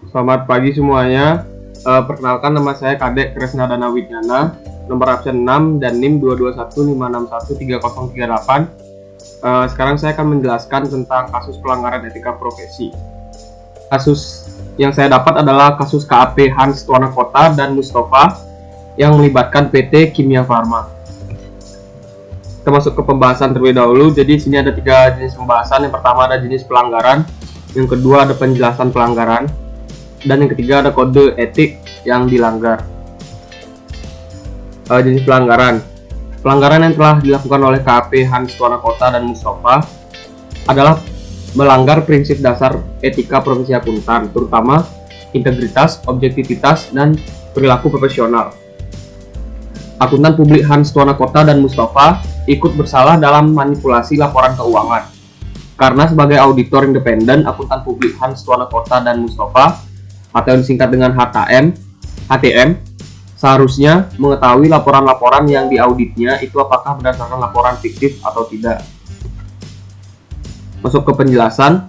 Selamat pagi semuanya. Perkenalkan, nama saya Kadek Kresnadana Widjana, nomor absen 6 dan NIM 221561338. Sekarang saya akan menjelaskan tentang kasus pelanggaran etika profesi. Kasus yang saya dapat adalah kasus KAP Hans Twanakota dan Mustafa yang melibatkan PT Kimia Farma. Kita masuk ke pembahasan terlebih dahulu. Jadi sini ada 3 jenis pembahasan. Yang pertama ada jenis pelanggaran, yang kedua ada penjelasan pelanggaran, dan yang ketiga ada kode etik yang dilanggar. Jenis pelanggaran yang telah dilakukan oleh KAP Hans Twanakota dan Mustafa adalah melanggar prinsip dasar etika profesi akuntan, terutama integritas, objektivitas, dan perilaku profesional. Akuntan publik Hans Twanakota dan Mustafa ikut bersalah dalam manipulasi laporan keuangan. Karena sebagai auditor independen, akuntan publik Hans Twanakota dan Mustafa, atau yang disingkat dengan HTM, seharusnya mengetahui laporan-laporan yang diauditnya itu apakah berdasarkan laporan fiktif atau tidak. Masuk ke penjelasan.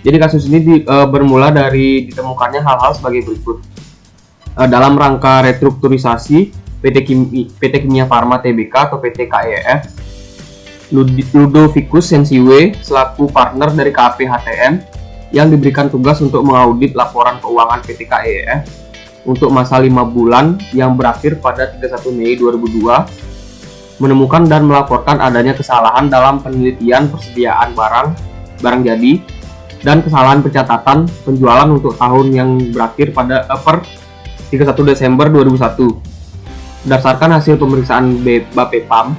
Jadi kasus ini bermula dari ditemukannya hal-hal sebagai berikut. Dalam rangka restrukturisasi PT Kimia Farma Tbk atau PT KEF, Ludovicus Sensiwe selaku partner dari KAP HTM yang diberikan tugas untuk mengaudit laporan keuangan PT KEF untuk masa 5 bulan yang berakhir pada 31 Mei 2002 menemukan dan melaporkan adanya kesalahan dalam penelitian persediaan barang jadi dan kesalahan pencatatan penjualan untuk tahun yang berakhir pada 31 Desember 2001. Berdasarkan hasil pemeriksaan BAPEPAM,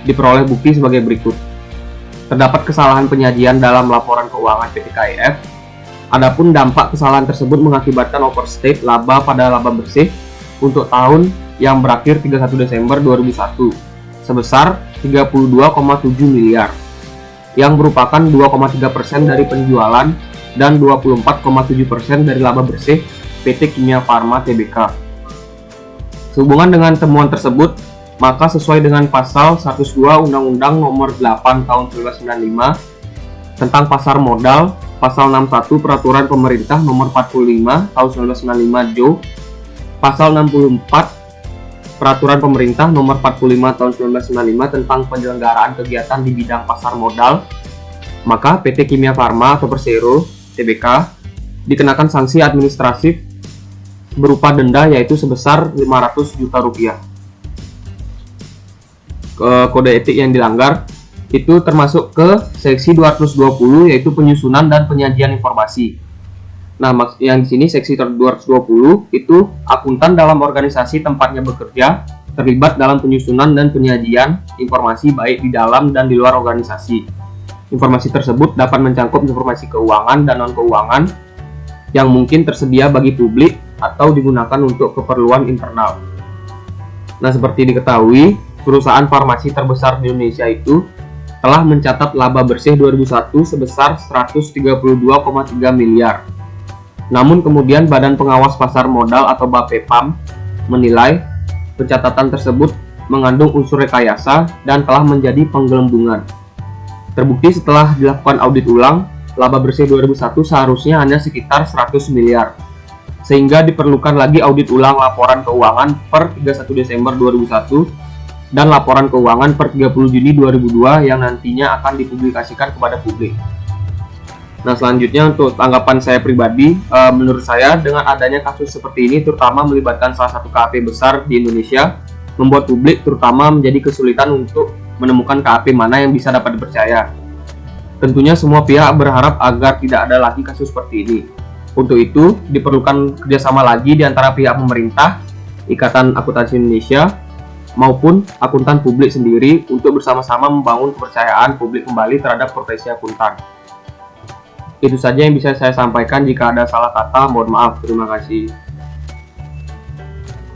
diperoleh bukti sebagai berikut. Terdapat kesalahan penyajian dalam laporan keuangan PT KEF. Adapun dampak kesalahan tersebut mengakibatkan overstate laba pada laba bersih untuk tahun yang berakhir 31 Desember 2001 sebesar 32,7 miliar, yang merupakan 2,3% dari penjualan dan 24,7% dari laba bersih PT Kimia Farma Tbk. Sehubungan dengan temuan tersebut, maka sesuai dengan pasal 102 Undang-Undang Nomor 8 Tahun 1995 tentang pasar modal, pasal 61 Peraturan Pemerintah Nomor 45 Tahun 1995 JO, pasal 64 Peraturan Pemerintah Nomor 45 Tahun 1995 tentang penyelenggaraan kegiatan di bidang pasar modal, maka PT Kimia Farma atau Persero Tbk dikenakan sanksi administratif berupa denda yaitu sebesar 500 juta rupiah. Kode etik yang dilanggar itu termasuk ke seksi 220 yaitu penyusunan dan penyajian informasi. Nah, yang di sini seksi 220 itu akuntan dalam organisasi tempatnya bekerja terlibat dalam penyusunan dan penyajian informasi baik di dalam dan di luar organisasi. Informasi tersebut dapat mencakup informasi keuangan dan non-keuangan yang mungkin tersedia bagi publik atau digunakan untuk keperluan internal. Nah, seperti diketahui, perusahaan farmasi terbesar di Indonesia itu telah mencatat laba bersih 2001 sebesar 132,3 miliar. Namun kemudian Badan Pengawas Pasar Modal atau BAPEPAM menilai pencatatan tersebut mengandung unsur rekayasa dan telah menjadi penggelembungan. Terbukti setelah dilakukan audit ulang, laba bersih 2001 seharusnya hanya sekitar 100 miliar. Sehingga diperlukan lagi audit ulang laporan keuangan per 31 Desember 2001 dan laporan keuangan per 30 Juni 2002 yang nantinya akan dipublikasikan kepada publik. Nah, selanjutnya untuk tanggapan saya pribadi, menurut saya dengan adanya kasus seperti ini terutama melibatkan salah satu KAP besar di Indonesia, membuat publik terutama menjadi kesulitan untuk menemukan KAP mana yang bisa dapat dipercaya. Tentunya semua pihak berharap agar tidak ada lagi kasus seperti ini. Untuk itu, diperlukan kerjasama lagi di antara pihak pemerintah, Ikatan Akuntansi Indonesia, maupun akuntan publik sendiri untuk bersama-sama membangun kepercayaan publik kembali terhadap profesi akuntan. Itu saja yang bisa saya sampaikan. Jika ada salah kata, mohon maaf. Terima kasih.